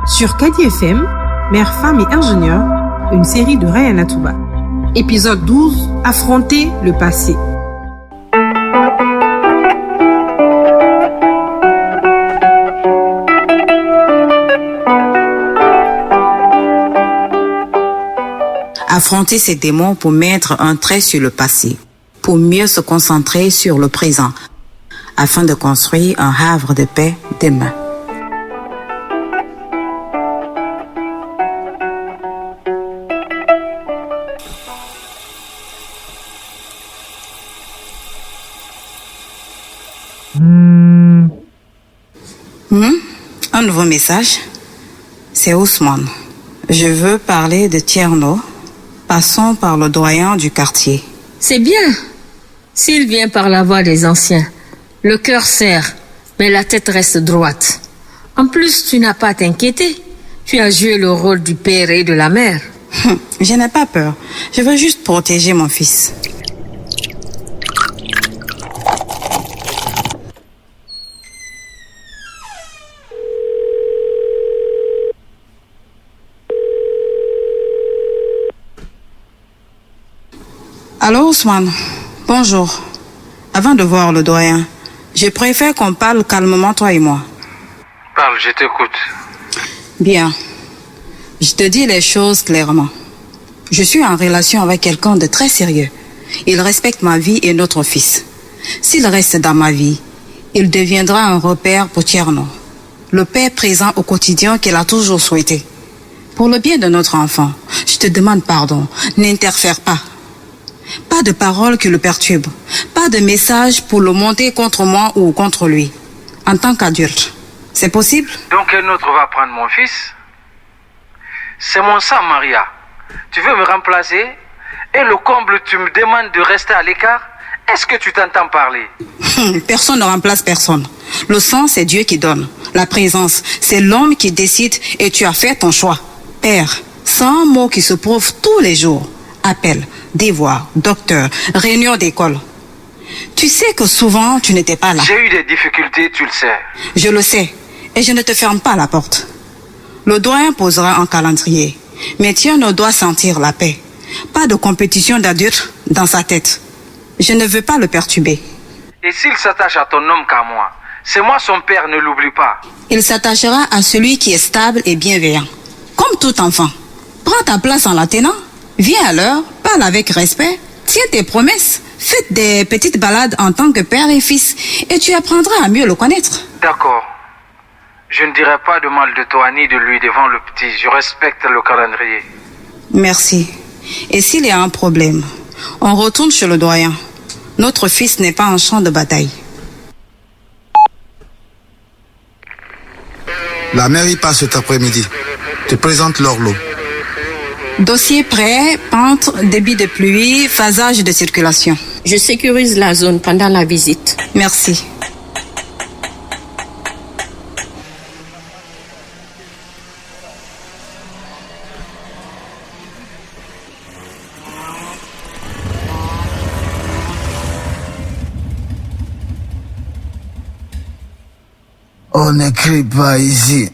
Sur Kadi FM, Mère, femme et ingénieur, une série de Rayana Touba. Épisode 12, affronter le passé. Affronter ces démons pour mettre un trait sur le passé, pour mieux se concentrer sur le présent, afin de construire un havre de paix demain. Un nouveau message. C'est Ousmane. Je veux parler de Tierno. Passons par le doyen du quartier. C'est bien. S'il vient par la voie des anciens, le cœur serre, mais la tête reste droite. En plus, tu n'as pas à t'inquiéter. Tu as joué le rôle du père et de la mère. Je n'ai pas peur. Je veux juste protéger mon fils. Allô, Ousmane. Bonjour. Avant de voir le doyen, je préfère qu'on parle calmement, toi et moi. Parle, je t'écoute. Bien. Je te dis les choses clairement. Je suis en relation avec quelqu'un de très sérieux. Il respecte ma vie et notre fils. S'il reste dans ma vie, il deviendra un repère pour Tierno. Le père présent au quotidien qu'il a toujours souhaité. Pour le bien de notre enfant, je te demande pardon. N'interfère pas. Pas de paroles qui le perturbent. Pas de message pour le monter contre moi ou contre lui. En tant qu'adulte. C'est possible? Donc un autre va prendre mon fils? C'est mon sang, Maria. Tu veux me remplacer? Et le comble, tu me demandes de rester à l'écart? Est-ce que tu t'entends parler? Personne ne remplace personne. Le sang, c'est Dieu qui donne. La présence, c'est l'homme qui décide et tu as fait ton choix. Père, 100 mots qui se prouvent tous les jours. Appel, devoir, docteur, réunion d'école. Tu sais que souvent, tu n'étais pas là. J'ai eu des difficultés, tu le sais. Je le sais. Et je ne te ferme pas la porte. Le doyen posera un calendrier. Mais Tierno doit sentir la paix. Pas de compétition d'adultes dans sa tête. Je ne veux pas le perturber. Et s'il s'attache à ton homme qu'à moi, c'est moi son père, ne l'oublie pas. Il s'attachera à celui qui est stable et bienveillant. Comme tout enfant. Prends ta place en l'attenant. Viens à l'heure, parle avec respect, tiens tes promesses, faites des petites balades en tant que père et fils et tu apprendras à mieux le connaître. D'accord. Je ne dirai pas de mal de toi ni de lui devant le petit. Je respecte le calendrier. Merci. Et s'il y a un problème, on retourne chez le doyen. Notre fils n'est pas un champ de bataille. La mairie passe cet après-midi. Te présente leur lot. Dossier prêt, pente, débit de pluie, phasage de circulation. Je sécurise la zone pendant la visite. Merci. On n'écrit pas ici.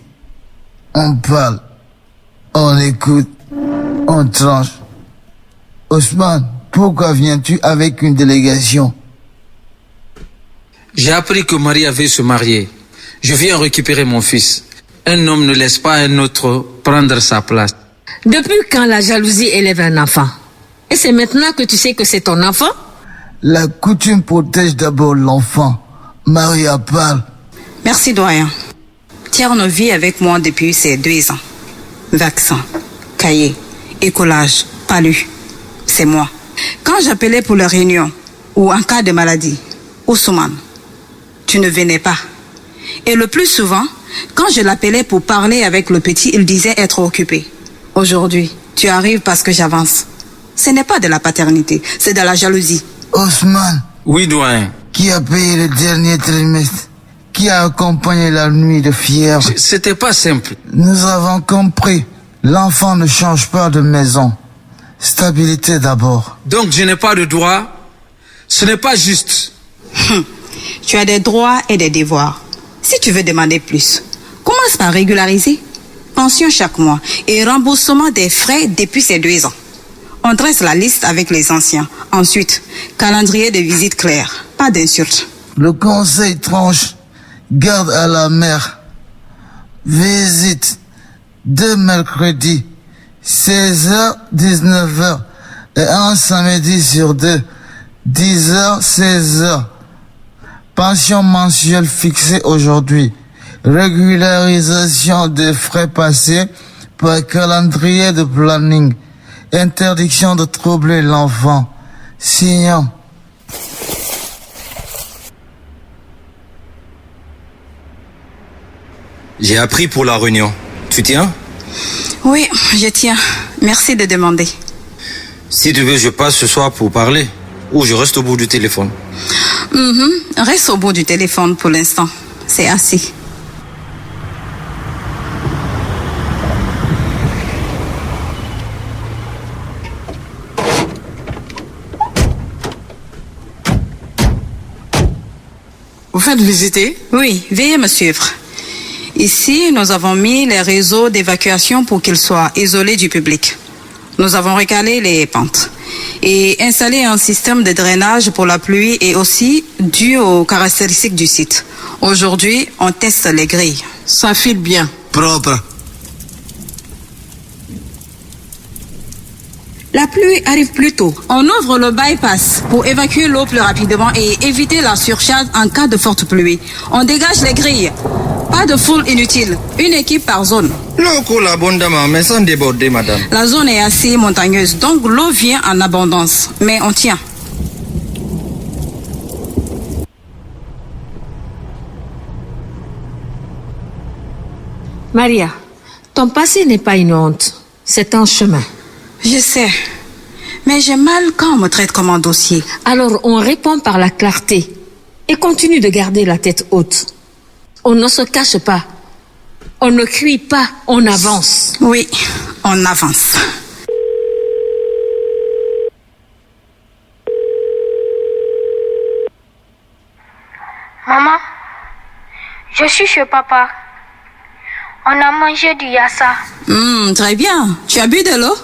On parle. On écoute. On tranche. Ousmane, pourquoi viens-tu avec une délégation? J'ai appris que Marie avait se marier. Je viens récupérer mon fils. Un homme ne laisse pas un autre prendre sa place. Depuis quand la jalousie élève un enfant? Et c'est maintenant que tu sais que c'est ton enfant? La coutume protège d'abord l'enfant. Maria parle. Merci doyen. Tierno vit avec moi depuis ses 2 ans. Vaccin, cahier, écolage, palu. C'est moi. Quand j'appelais pour la réunion ou en cas de maladie, Ousmane, tu ne venais pas. Et le plus souvent, quand je l'appelais pour parler avec le petit, il disait être occupé. Aujourd'hui, tu arrives parce que j'avance. Ce n'est pas de la paternité, c'est de la jalousie. Ousmane. Oui, doyen. Qui a payé le dernier trimestre? Qui a accompagné la nuit de fièvre? C'était pas simple. Nous avons compris. L'enfant ne change pas de maison. Stabilité d'abord. Donc je n'ai pas de droit? Ce n'est pas juste. Tu as des droits et des devoirs. Si tu veux demander plus, commence par régulariser. pension chaque mois et remboursement des frais depuis ces 2 ans. On dresse la liste avec les anciens. Ensuite, calendrier de visite clair. Pas d'insultes. Le conseil tranche. Garde à la mère. Visite. 2 mercredis. 16h, 19h. Et un samedi sur 2. 10h, 16h. Pension mensuelle fixée aujourd'hui. Régularisation des frais passés par calendrier de planning. Interdiction de troubler l'enfant. Signant. J'ai appris pour la réunion. Tu tiens? Oui, je tiens. Merci de demander. Si tu veux, je passe ce soir pour parler. Ou je reste au bout du téléphone. Reste au bout du téléphone pour l'instant. C'est assez. Vous faites visiter? Oui, veuillez me suivre. Ici, nous avons mis les réseaux d'évacuation pour qu'ils soient isolés du public. Nous avons recalé les pentes et installé un système de drainage pour la pluie et aussi dû aux caractéristiques du site. Aujourd'hui, on teste les grilles. Ça file bien. Propre. La pluie arrive plus tôt. On ouvre le bypass pour évacuer l'eau plus rapidement et éviter la surcharge en cas de forte pluie. On dégage les grilles. Pas de foule inutile. Une équipe par zone. L'eau coule abondamment, mais sans déborder, madame. La zone est assez montagneuse, donc l'eau vient en abondance. Mais on tient. Maria, ton passé n'est pas une honte. C'est un chemin. Je sais. Mais j'ai mal quand on me traite comme un dossier. Alors on répond par la clarté et continue de garder la tête haute. On ne se cache pas. On ne crie pas, on avance. Oui, on avance. Maman, je suis chez papa. On a mangé du yassa. Très bien. Tu as bu de l'eau?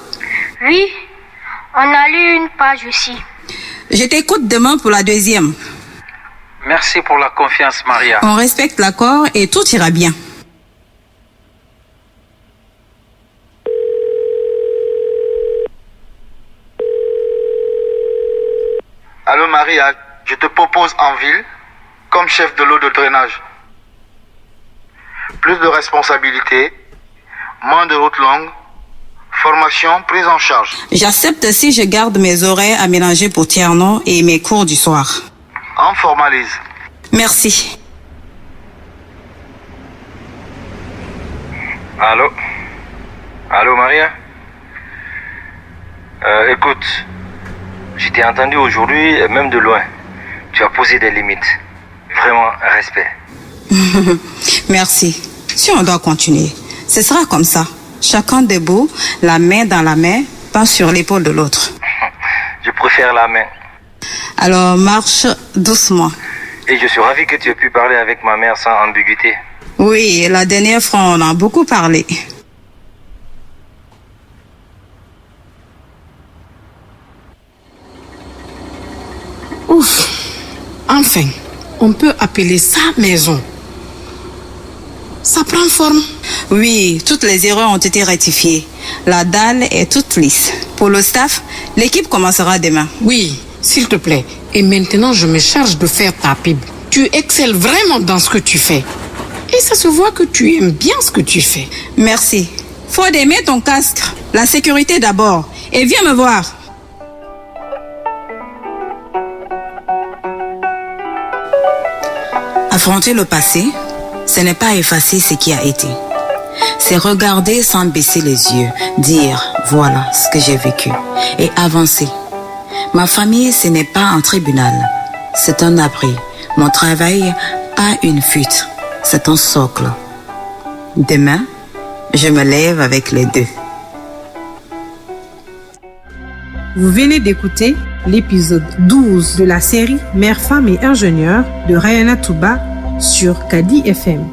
Oui, on a lu une page aussi. Je t'écoute demain pour la 2e. Merci pour la confiance, Maria. On respecte l'accord et tout ira bien. Allô Maria, je te propose en ville comme chef de l'eau de drainage. Plus de responsabilités, moins de routes longues, formation prise en charge. J'accepte si je garde mes horaires aménagés pour Tierno et mes cours du soir. On formalise. Merci. Allô? Allô, Maria? Écoute, je t'ai entendu aujourd'hui, même de loin. Tu as posé des limites. Vraiment, respect. Merci. Si on doit continuer, ce sera comme ça. Chacun debout, la main dans la main, pas sur l'épaule de l'autre. Je préfère la main. Alors marche doucement. Et je suis ravi que tu aies pu parler avec ma mère sans ambiguïté. Oui, la dernière fois, on a beaucoup parlé. Ouf. Enfin, on peut appeler ça maison. Ça prend forme. Oui, toutes les erreurs ont été rectifiées. La dalle est toute lisse. Pour le staff, l'équipe commencera demain. Oui, s'il te plaît. Et maintenant, je me charge de faire ta pub. Tu excelles vraiment dans ce que tu fais. Et ça se voit que tu aimes bien ce que tu fais. Merci. Faut aimer ton casque. La sécurité d'abord. Et viens me voir. Affronter le passé, ce n'est pas effacer ce qui a été. C'est regarder sans baisser les yeux, dire voilà ce que j'ai vécu et avancer. Ma famille, ce n'est pas un tribunal, c'est un abri. Mon travail, pas une fuite, c'est un socle. Demain, je me lève avec les deux. Vous venez d'écouter l'épisode 12 de la série Mère, femme et ingénieur de Rayana Touba sur Kadi FM.